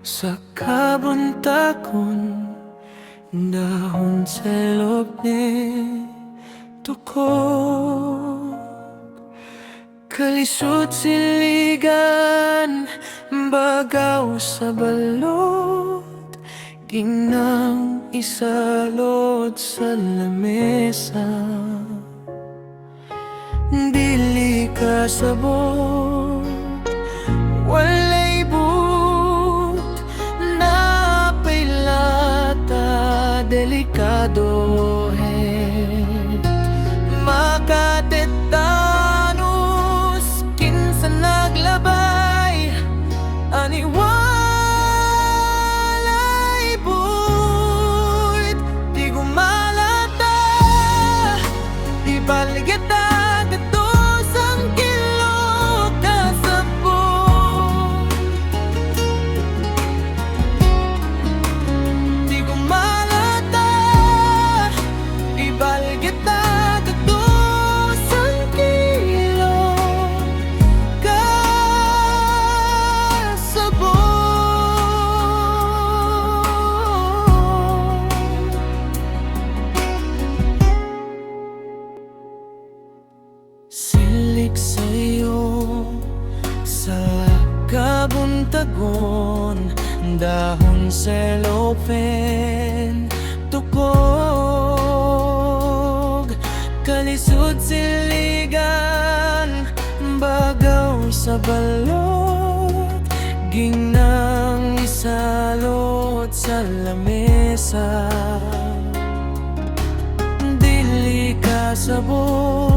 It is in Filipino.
sa kabuntakon, dahon sa loob ni tukod. Kalisod siligan, bagaw sa balot, ginang isalot sa lamesa. Dili ka sabot, walay but, napay lata, delikado makatetanos, kinsa naglabay, aniwalay but, di gumalata, di baligata. Silik sa'yo sa kabuntagon, dahon sa lopen, tukog. Kalisod siligan, bagaw sa balot, ginang isalot sa lamesa. Dili ka sabot,